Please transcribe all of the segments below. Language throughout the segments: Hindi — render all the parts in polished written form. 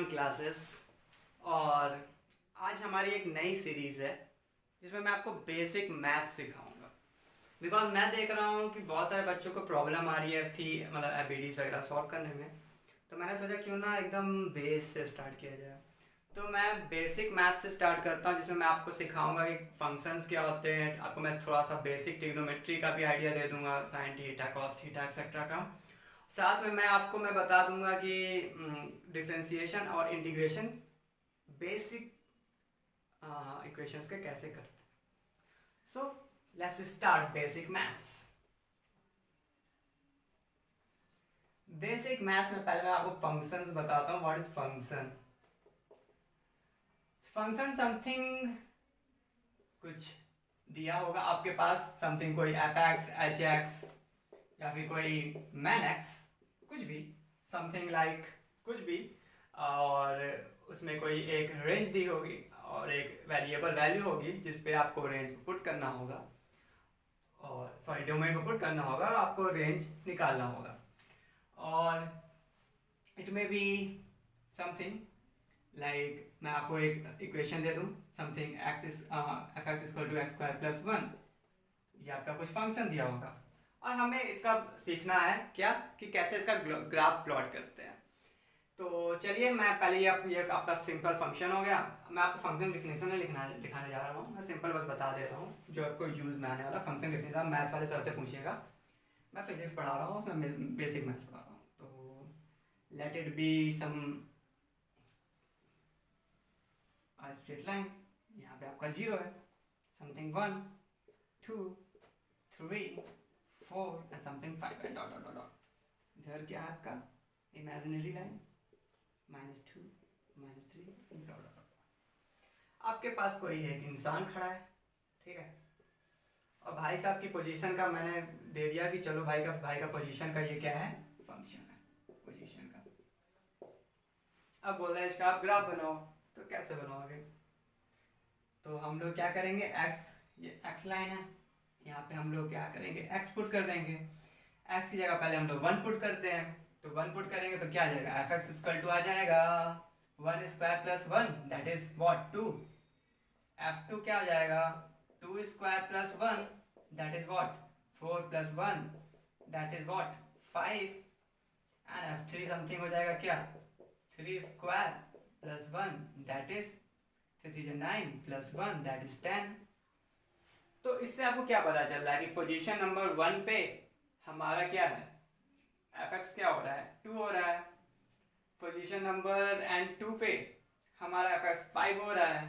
On classes. और आज हमारी एक नई सीरीज़ है जिसमें मैं आपको बेसिक मैथ सिखाऊंगा। बिकॉज मैं देख रहा हूँ कि बहुत सारे बच्चों को प्रॉब्लम आ रही है मतलब एबीडीज वगैरह सॉल्व करने में। तो मैंने सोचा क्यों ना एकदम बेस से स्टार्ट किया जाए। तो मैं बेसिक मैथ से स्टार्ट करता हूँ जिसमें मैं आपको सिखाऊंगा कि फंक्शंस क्या होते हैं। आपको मैं थोड़ा सा बेसिक ट्रिग्नोमेट्री का भी आइडिया दे दूंगा, sine theta cos theta etcetera का। साथ में मैं बता दूंगा कि डिफरेंशिएशन और इंटीग्रेशन बेसिक इक्वेशंस के कैसे करते हैं। So let's start basic maths. Basic maths में पहले मैं आपको फंक्शंस बताता हूँ। What is function? Function something कुछ दिया होगा आपके पास, समथिंग कोई एफ एक्स एच एक्स या फिर कोई मैन एक्स, कुछ भी, समथिंग लाइक कुछ भी। और उसमें कोई एक रेंज दी होगी और एक वेरिएबल वैल्यू होगी जिस पे आपको रेंज को पुट करना होगा, और सॉरी डोमेन को पुट करना होगा और आपको रेंज निकालना होगा। और it may be something like मैं आपको एक इक्वेशन दे दूं, something X is F X equal to X square plus one. ये आपका कुछ फंक्शन दिया होगा और हमें इसका सीखना है क्या कि कैसे इसका ग्राफ प्लॉट करते हैं। तो चलिए मैं पहले ये आपका सिंपल फंक्शन हो गया। मैं आपको फंक्शन डिफिनेशन में लिखाने जा रहा हूँ। मैं सिंपल बस बता दे रहा हूँ जो आपको यूज में आने वाला फंक्शन डिफिनेशन। मैथ्स वाले सर से पूछिएगा, मैं फिजिक्स पढ़ा रहा हूँ, उसमें बेसिक मैथ्स पढ़ा रहा हूँ। तो let it be some straight line. यहाँ पे आपका जीरो है, something one two three four and something five and dot dot dot dot. इधर क्या है आपका imaginary line, -2 -3 dot dot dot. आपके पास कोई एक इंसान खड़ा है, ठीक है, और भाई साहब की पोजीशन का मैंने दे दिया कि चलो भाई का पोजीशन का ये क्या है, फंक्शन है पोजीशन का। अब बोल रहे हैं इसका आप ग्राफ बनाओ, तो कैसे बनाओगे? तो हम लोग क्या करेंगे, एक्स, ये एक्स लाइन है, यहाँ पे हम लोग क्या करेंगे, एक्स पुट कर देंगे। एक्स की जगह पहले हम लोग वन पुट करते हैं, तो वन पुट करेंगे तो क्या आ जाएगा, एफ एक्स इक्वल टू आ जाएगा one square plus one, that is what, two. F two क्या हो जाएगा, two square plus one, that is what, four plus one, that is what, five. And F three something हो जाएगा क्या, three square plus one, that is three nine plus one, that is 10। तो इससे आपको क्या पता चल रहा है कि पोजीशन नंबर वन पे हमारा क्या है, एफ एक्स क्या हो रहा है, टू हो रहा है। पोजीशन नंबर एंड टू पे हमारा एफ एक्स फाइव हो रहा है,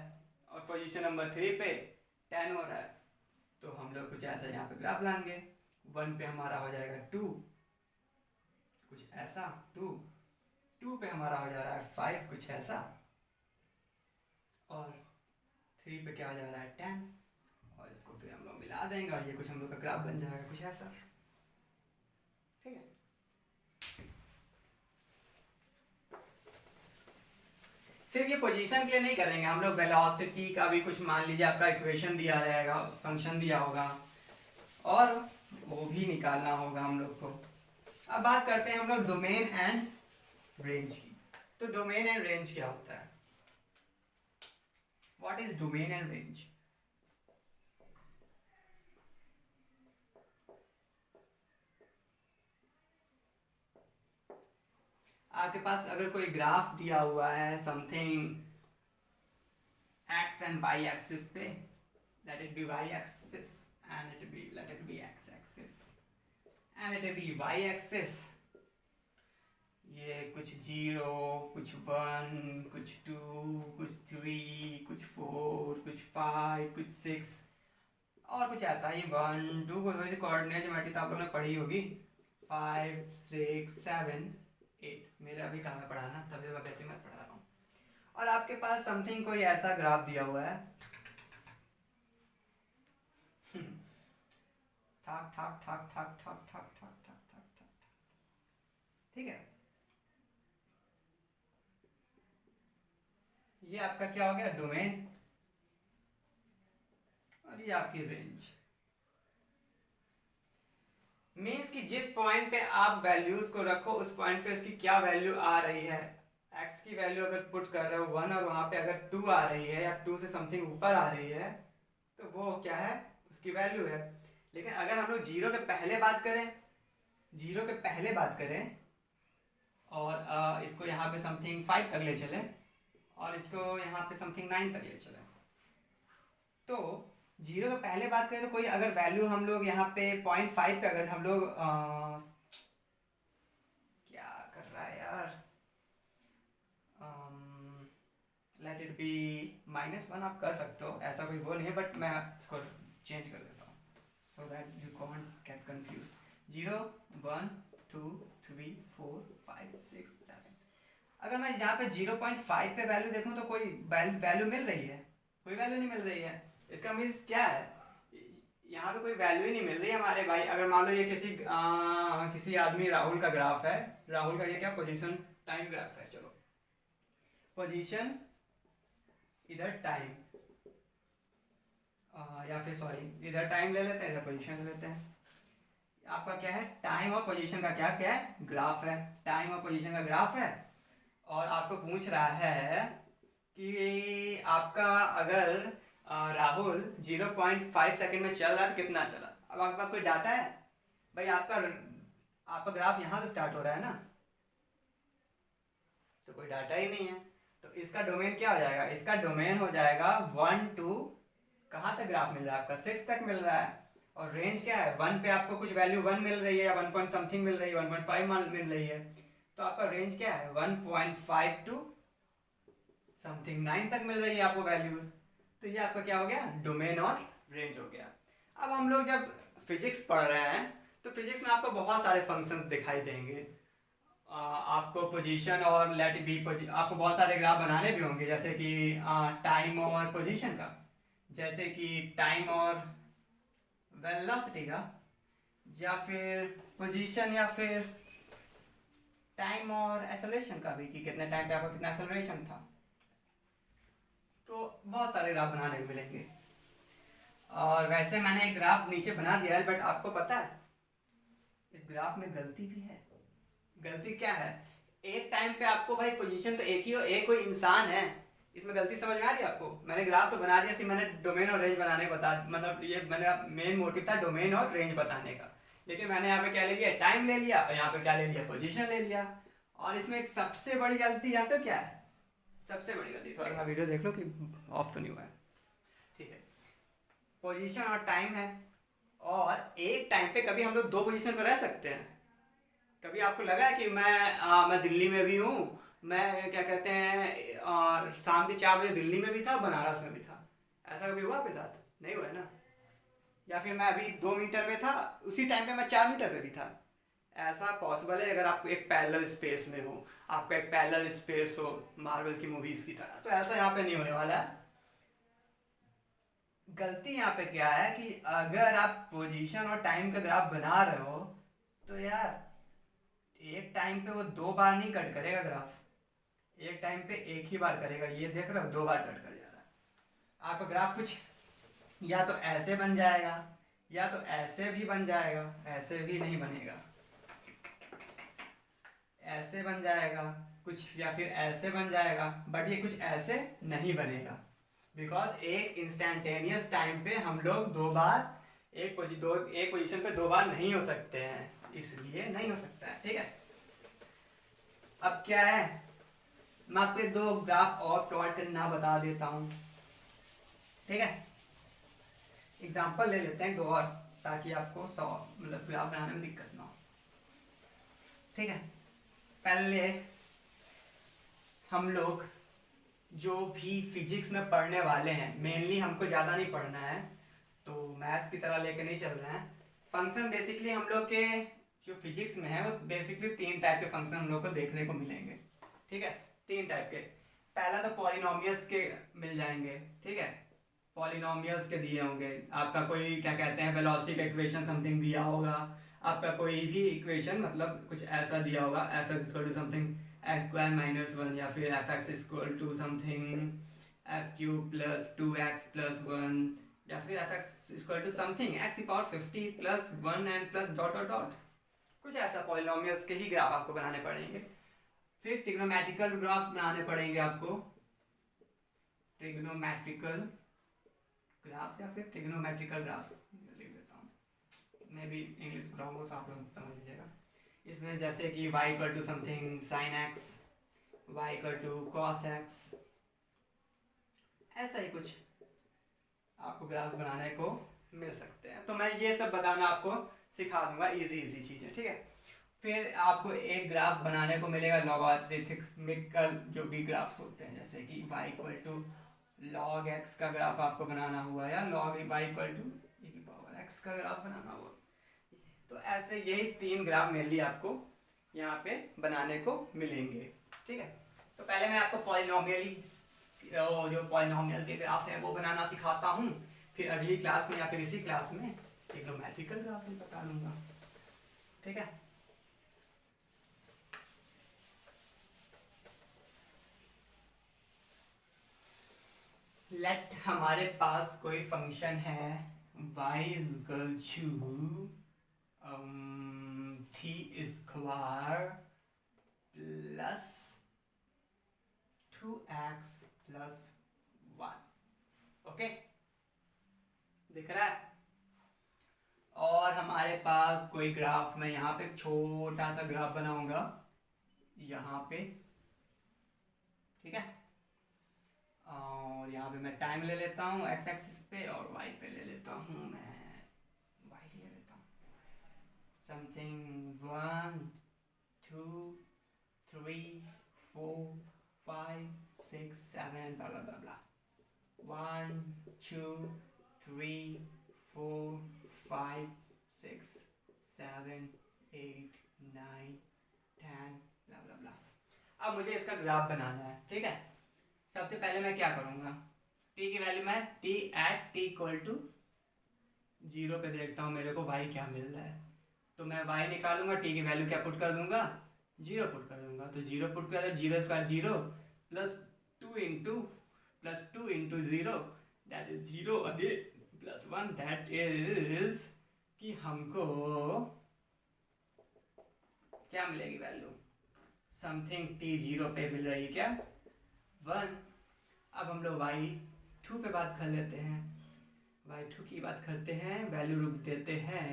और पोजीशन नंबर थ्री पे 10 हो रहा है। तो हम लोग कुछ ऐसा यहाँ पे ग्राफ लाएंगे। वन पे हमारा हो जाएगा टू, कुछ ऐसा, टू पे हमारा हो जा रहा है फाइव, कुछ ऐसा, और थ्री पे क्या हो जा रहा है 10, और इसको फिर हम लोग मिला देंगे और ये कुछ हम लोग का ग्राफ बन जाएगा कुछ ऐसा, ठीक है। सिर्फ ये पोजीशन के लिए नहीं करेंगे हम लोग, वेलोसिटी का भी कुछ, मान लीजिए आपका इक्वेशन दिया रहेगा, फंक्शन दिया होगा और वो भी निकालना होगा हम लोग को। अब बात करते हैं हम लोग डोमेन एंड रेंज की। तो डोमेन एंड रेंज क्या होता है, what is domain and range? आपके पास अगर कोई ग्राफ दिया हुआ है something X and Y axis पे, let it be Y axis and let it be X axis and let it be Y axis. ये कुछ जीरो, कुछ वन, कुछ टू, कुछ थ्री, कुछ फोर, कुछ फाइव, कुछ सिक्स, और कुछ ऐसा ही वन टू, कोऑर्डिनेट ज्योमेट्री तो आप लोगों ने पढ़ी होगी, फाइव सिक्स सेवन एट। मेरा अभी कहाँ पढ़ाना, तभी मैं वैसे मैं पढ़ा रहा हूँ। और आपके पास समथिंग कोई ऐसा ग्राफ दिया हुआ है, ठाक ठाक ठाक ठाक ठाक ठाक ठाक ठाक ठाक ठाक, ठीक है। ये आपका क्या हो गया, डोमेन, और ये आपकी रेंज। मीन्स कि जिस पॉइंट पे आप वैल्यूज को रखो उस पॉइंट पे उसकी क्या वैल्यू आ रही है, x की वैल्यू अगर पुट कर रहे हो 1 और वहाँ पे अगर 2 आ रही है या 2 से समथिंग ऊपर आ रही है तो वो क्या है, उसकी वैल्यू है। लेकिन अगर हम लोग जीरो के पहले बात करें, जीरो के पहले बात करें और इसको यहाँ पे समथिंग 5 तक ले चलें और इसको यहाँ पे समथिंग 9 तक ले चलें, तो जीरो के पहले बात करें तो कोई अगर वैल्यू हम लोग यहाँ पे 0.5 पे अगर हम लोग क्या कर रहा है यार, लेट इट बी -1 आप कर सकते हो, ऐसा कोई वो नहीं है, बट मैं इसको चेंज कर देता हूँ so that you can't get confuse. 0 1 2 3 4 5 6 7, अगर मैं यहाँ पे 0.5 पे वैल्यू देखूँ तो कोई वैल्यू मिल रही है? कोई वैल्यू नहीं मिल रही है। इसका मीन्स क्या है, यहाँ पे कोई वैल्यू ही नहीं मिल रही है हमारे भाई। अगर मान लो ये किसी आदमी राहुल का ग्राफ है, राहुल का ये क्या पोजीशन टाइम ग्राफ है, चलो पोजीशन इधर टाइम या फिर सॉरी इधर टाइम ले लेते हैं, इधर पोजीशन ले लेते हैं। आपका क्या है, टाइम और पोजीशन का क्या क्या है, ग्राफ है। टाइम और पोजीशन का ग्राफ है और आपको पूछ रहा है कि आपका अगर राहुल 0.5 सेकंड में चल रहा है तो कितना चला। अब आपके पास कोई डाटा है भाई, आपका ग्राफ यहाँ से स्टार्ट हो रहा है ना, तो कोई डाटा ही नहीं है। तो इसका डोमेन क्या हो जाएगा, इसका डोमेन हो जाएगा 1 to कहाँ तक ग्राफ मिल रहा है आपका, 6 तक मिल रहा है। और रेंज क्या है, 1 पे आपको कुछ वैल्यू 1 मिल रही है या 1 पॉइंट समथिंग मिल रही है, 1.5 मिल रही है, तो आपका रेंज क्या है 1.5 to समथिंग 9 तक मिल रही है आपको वैल्यूज। तो ये आपका क्या हो गया, डोमेन और रेंज हो गया। अब हम लोग जब फिजिक्स पढ़ रहे हैं तो फिजिक्स में आपको बहुत सारे फंक्शंस दिखाई देंगे। आपको पोजीशन और लेट बी आपको बहुत सारे ग्राफ बनाने भी होंगे, जैसे कि टाइम और पोजीशन का, जैसे कि टाइम और वेलोसिटी का, या फिर पोजीशन या फिर टाइम और एक्सेलरेशन का भी, कि कितने टाइम पे आपका कितना एक्सेलरेशन था। तो बहुत सारे ग्राफ बनाने को मिलेंगे। और वैसे मैंने एक ग्राफ नीचे बना दिया है, बट आपको पता है इस ग्राफ में गलती भी है। गलती क्या है, एक टाइम पे आपको भाई पोजीशन तो एक ही हो, एक कोई इंसान है, इसमें गलती समझ में आ रही है आपको। मैंने ग्राफ तो बना दिया, सिर्फ मैंने डोमेन और रेंज बनाने बता, मतलब ये मेरा मेन मोटिव था डोमेन और रेंज बताने का। लेकिन मैंने यहाँ पे क्या ले लिया, टाइम ले लिया, और यहाँ पे क्या ले लिया, पोजीशन ले लिया। और इसमें एक सबसे बड़ी गलती जानते हो क्या है, सबसे बड़ी गलती, थोड़ा सा वीडियो देख लो कि ऑफ तो नहीं हुआ है, ठीक है। पोजीशन और टाइम है, और एक टाइम पे कभी हम लोग दो पोजीशन पर रह सकते हैं। कभी आपको लगा है कि मैं दिल्ली में भी हूँ, मैं क्या कहते हैं और शाम के 4 बजे दिल्ली में भी था, बनारस में भी था, ऐसा कभी हुआ आपके साथ? नहीं हुआ है ना। या फिर मैं अभी 2 मीटर में था, उसी टाइम पे मैं 4 मीटर में भी था। ऐसा पॉसिबल है अगर आप एक पैरेलल स्पेस में हो, आपका एक पैरेलल स्पेस हो मार्वल की मूवीज की तरह, तो ऐसा यहाँ पे नहीं होने वाला है। गलती यहाँ पे क्या है कि अगर आप पोजीशन और टाइम का ग्राफ बना रहे हो तो यार एक टाइम पे वो 2 बार नहीं कट करेगा ग्राफ, एक टाइम पे एक ही बार करेगा। ये देख रहे हो 2 बार कट कर जा रहा है आपका ग्राफ। कुछ या तो ऐसे बन जाएगा, या तो ऐसे भी बन जाएगा, ऐसे भी नहीं बनेगा, ऐसे बन जाएगा कुछ, या फिर ऐसे बन जाएगा, बट ये कुछ ऐसे नहीं बनेगा। बिकॉज एक इंस्टेंटेनियस टाइम पे हम लोग 2 बार एक पोजीशन पे 2 बार नहीं हो सकते हैं, इसलिए नहीं हो सकता है, ठीक है। अब क्या है, मैं आपको 2 ग्राफ और प्लॉट करना बता देता हूँ, ठीक है। एग्जाम्पल ले लेते हैं 2 और, ताकि आपको मतलब ग्राफ बनाने में दिक्कत ना हो, ठीक है। पहले हम लोग जो भी फिजिक्स में पढ़ने वाले हैं, मेनली हमको ज़्यादा नहीं पढ़ना है, तो मैथ्स की तरह लेके नहीं चल रहे हैं। फंक्शन बेसिकली हम लोग के जो फिजिक्स में है वो बेसिकली 3 टाइप के फंक्शन हम लोग को देखने को मिलेंगे, ठीक है। 3 टाइप के। पहला तो पॉलिनोमियल्स के मिल जाएंगे, ठीक है। पॉलिनोमियल्स के दिए होंगे, आपका कोई क्या कहते हैं वेलोसिटी का इक्वेशन समथिंग दिया होगा, आपका कोई भी इक्वेशन मतलब कुछ ऐसा दिया होगा, F X equal to something X square minus 1, या फिर F X equal to something F cube plus 2x plus 1, या फिर F X equal to something X की power 50 plus 1 and plus dot dot dot. कुछ ऐसा पॉलिनोमियल्स के ही ग्राफ आपको बनाने पड़ेंगे। फिर ट्रिग्नोमेट्रिकल ग्राफ्स बनाने पड़ेंगे आपको, ट्रिग्नोमेट्रिकल ग्राफ्स या फिर ट्रिग्नोमेट्रिकल ग्राफ्स लिख देता हूँ, मैं भी इंग्लिश रॉन्ग हो तो आप लोग समझ लीजिएगा। इसमें जैसे कि y equal to something sine x, y equal to cos x, ऐसा ही कुछ आपको ग्राफ बनाने को मिल सकते हैं। तो मैं ये सब बताना आपको सिखा दूंगा, इजी इजी चीज़ें, ठीक है। फिर आपको एक ग्राफ बनाने को मिलेगा लॉगरिथमिकल जो भी ग्राफ्स होते हैं, जैसे कि y equal to log x का ग्राफ आपको बनाना हुआ या log y equal to e की पावर x का ग्राफ बनाना हुआ। तो ऐसे यही 3 ग्राफ मेनली आपको यहाँ पे बनाने को मिलेंगे, ठीक है। तो पहले मैं आपको पॉलिनोमियली जो पॉलिनोमियल के ग्राफ है वो बनाना सिखाता हूँ, फिर अगली क्लास में या फिर इसी क्लास में ट्रिग्नोमेट्रिकल ग्राफ भी बता दूंगा, ठीक है। लेट हमारे पास कोई फंक्शन है y is equal to 3 square plus 2x plus 1, okay, दिख रहा है। और हमारे पास कोई ग्राफ, मैं यहाँ पे छोटा सा ग्राफ बनाऊंगा यहाँ पे, ठीक है। और यहाँ पे मैं टाइम ले लेता हूँ x एक्सिस पे और y पे ले लेता हूँ, मैं y ले लेता हूँ something 1 2 3 4 5 6 7 blah blah blah blah 1 2 3 4 5 6 7 8 9 10 blah blah blah। अब मुझे इसका ग्राफ बनाना है, ठीक है। सबसे पहले मैं क्या करूँगा, t की वैल्यू मैं t at t equal to 0 पे देखता हूँ मेरे को y क्या मिल रहा है। तो मैं y निकालूंगा, t की वैल्यू क्या पुट कर दूंगा, 0 पुट कर दूंगा। तो 0 पुट कर 0 square 0 plus 2 into 0 that is 0 again plus 1 that is कि हमको क्या मिलेगी वैल्यू, समथिंग t 0 पे मिल रही है क्या, 1। अब हम लोग y2 पे बात कर लेते हैं, y2 की बात करते हैं, वैल्यू रुक देते हैं,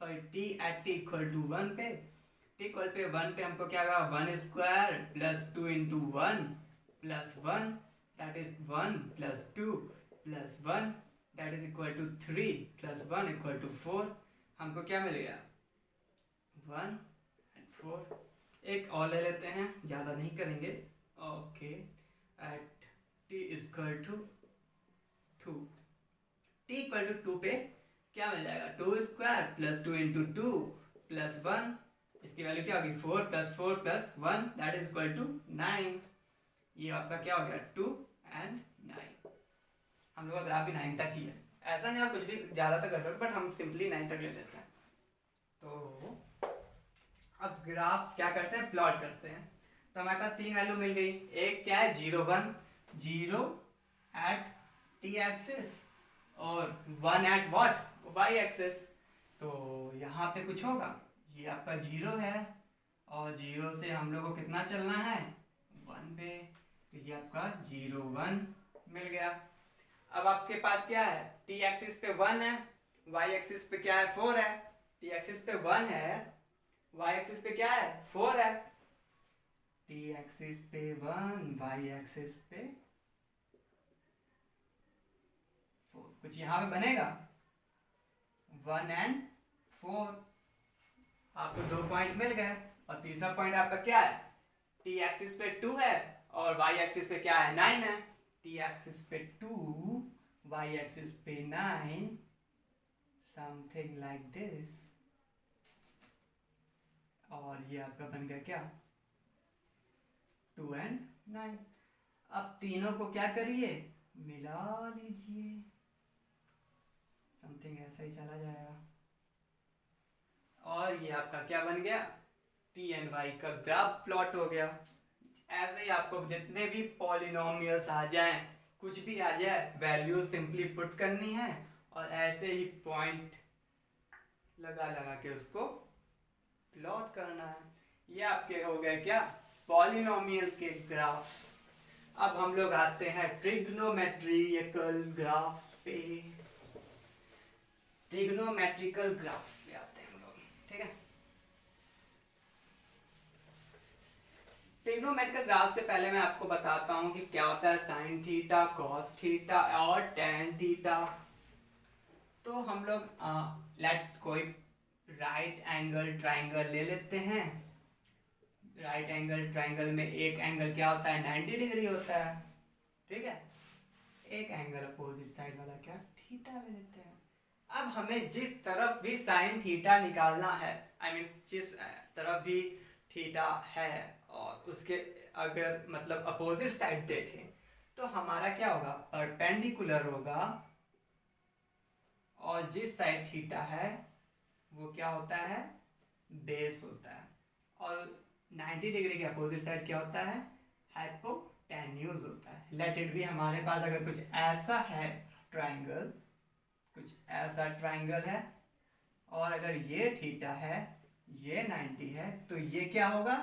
sorry t at t equal to 1 पे, t इक्वल पे 1 पे हमको क्या होगा 1 square plus 2 into 1 plus 1 that is 1 plus 2 plus 1 that is equal to 3 plus 1 equal to 4। हमको क्या मिलेगा 1 एंड 4। एक और ले लेते हैं, ज़्यादा नहीं करेंगे, okay. At t equal to 2, t equal to 2 पे क्या मिल जाएगा 2 स्क्वायर प्लस 2 इंटू 2 प्लस 1, इसकी वैल्यू क्या होगी 4 plus 4 plus 1 that is equal to 9। ये आपका क्या हो गया 2 एंड 9। हम लोग का ग्राफ भी 9 तक ही है, ऐसा नहीं आप कुछ भी ज़्यादा तक कर सकते, बट हम सिंपली 9 तक ले लेते हैं। तो अब ग्राफ क्या करते हैं, प्लॉट करते हैं। तो हमारे पास 3 वैल्यू मिल गई, एक क्या है 0 1 0 एट t एक्सिस और 1 एट व्हाट y एक्सिस। तो यहाँ पे कुछ होगा, ये आपका 0 है और 0 से हम लोग को कितना चलना है 1 पे, तो ये आपका 0 1 मिल गया। अब आपके पास क्या है t एक्सिस पे 1 है, y एक्सिस पे क्या है 4 है, t एक्सिस पे 1 है, y एक्सिस पे क्या है 4 है, t एक्सिस पे 1 y एक्सिस पे 4, कुछ यहाँ पे बनेगा 1 एंड 4। आपको 2 पॉइंट मिल गए और तीसरा पॉइंट आपका क्या है t एक्सिस पे 2 है और y एक्सिस पे क्या है 9 है, t एक्सिस पे 2 y एक्सिस पे 9 समथिंग लाइक दिस। और ये आपका बन गया क्या 2 एंड 9। अब तीनों को क्या करिए मिला लीजिए, समथिंग ऐसा ही चला जाएगा और ये आपका क्या बन गया t एंड y का ग्राफ प्लॉट हो गया। ऐसे ही आपको जितने भी पॉलिनोमियल्स आ जाएं, कुछ भी आ जाए, वैल्यू सिंपली पुट करनी है और ऐसे ही पॉइंट लगा लगा के उसको प्लॉट करना है। ये आपके हो गए क्या पॉलिनोमियल के ग्राफ्स। अब हम लोग आते हैं ट्रिग्नोमेट्रिकल ग्राफ्स पे। ट्रिग्नोमेट्रिकल ग्राफ्स पे आते हैं हम लोग, ठीक है। ट्रिग्नोमेट्रिकल ग्राफ से पहले मैं आपको बताता हूं कि क्या होता है साइन थीटा, कॉस थीटा और टेन थीटा। तो हम लोग लेट कोई राइट एंगल ट्राइंगल ले लेते हैं। राइट एंगल ट्राइंगल में एक एंगल क्या होता है 90 डिग्री होता है, ठीक है। एक एंगल अपोजिट साइड वाला क्या थीटा ले लेते हैं। अब हमें जिस तरफ भी साइन थीटा निकालना है, आई मीन जिस तरफ भी थीटा है और उसके अगर मतलब अपोजिट साइड देखें तो हमारा क्या होगा परपेंडिकुलर होगा, और जिस साइड थीटा है वो क्या होता है बेस होता है, और 90 डिग्री के अपोजिट साइड क्या होता है हाइपोटेन्यूज होता है। लेट इट भी हमारे पास अगर कुछ ऐसा है ट्राइंगल, कुछ ऐसा ट्राइंगल है, और अगर ये थीटा है ये 90 है, तो ये क्या होगा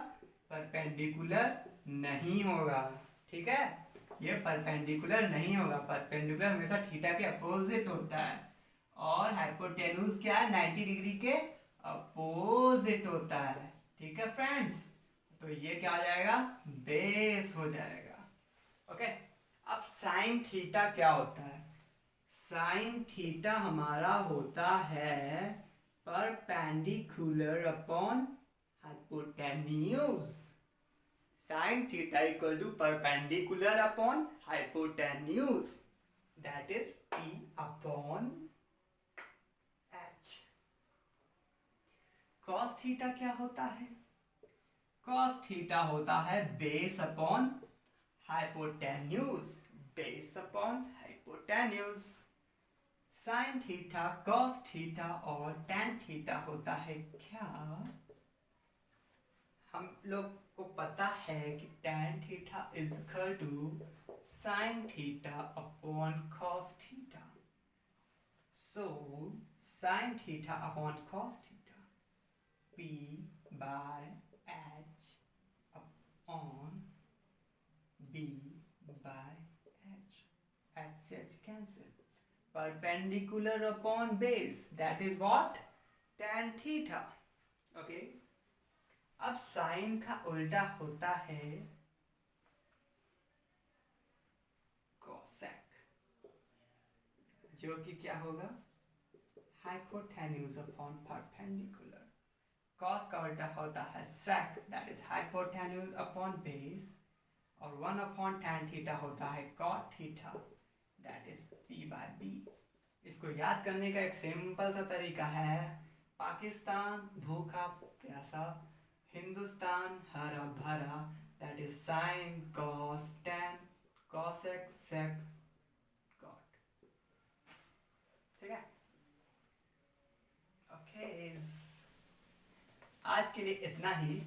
परपेंडिकुलर नहीं होगा, ठीक है। ये परपेंडिकुलर नहीं होगा, परपेंडिकुलर हमेशा थीटा के अपोजिट होता है, और हाइपोटेन्यूज क्या है 90 डिग्री के अपोजिट होता है, ठीक है फ्रेंड्स। तो ये क्या आ जाएगा बेस हो जाएगा, ओके। अब साइन थीटा क्या होता है, साइन थीटा हमारा होता है perpendicular upon hypotenuse. Sine theta equal to perpendicular upon hypotenuse, that is P upon H। cos theta क्या होता है, cos थीटा होता है base upon hypotenuse, base upon hypotenuse. Sine theta, cos theta और tan थीटा होता है क्या, हम लोग को पता है कि tan theta is equal to sine theta upon cos theta. So sine theta upon cos theta P by H upon B by H, H से H cancel, perpendicular upon base, that is what tan theta, okay। अब साइन का उल्टा होता है कोसेक, जो कि क्या होगा हाइपोटेन्यूज अपॉन परपेंडिकुलर। कॉस का उल्टा होता है sec, that is hypotenuse upon base, और 1 अपॉन tan थीटा होता है cot theta, that is P by B। इसको याद करने का एक सिंपल सा तरीका है, पाकिस्तान भूखा प्यासा, हिंदुस्तान हरा भरा, that is sine cos tan cosec sec cot, ठीक है। ओके, आज के लिए इतना ही।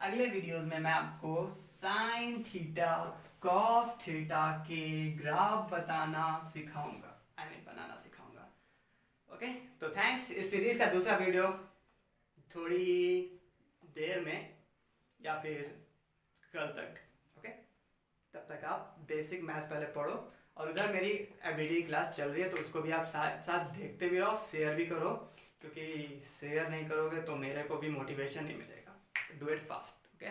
अगले वीडियोस में मैं आपको साइन थीटा कॉस थीटा के ग्राफ बताना सिखाऊंगा, आई मीन बनाना सिखाऊंगा, ओके। तो थैंक्स। इस सीरीज का दूसरा वीडियो थोड़ी देर में या फिर कल तक, ओके। तब तक आप बेसिक मैथ्स पहले पढ़ो, और उधर मेरी एबीडी क्लास चल रही है तो उसको भी आप साथ साथ देखते भी रहो, शेयर भी करो, क्योंकि शेयर नहीं करोगे तो मेरे को भी मोटिवेशन नहीं मिलेगा। Do it fast, okay.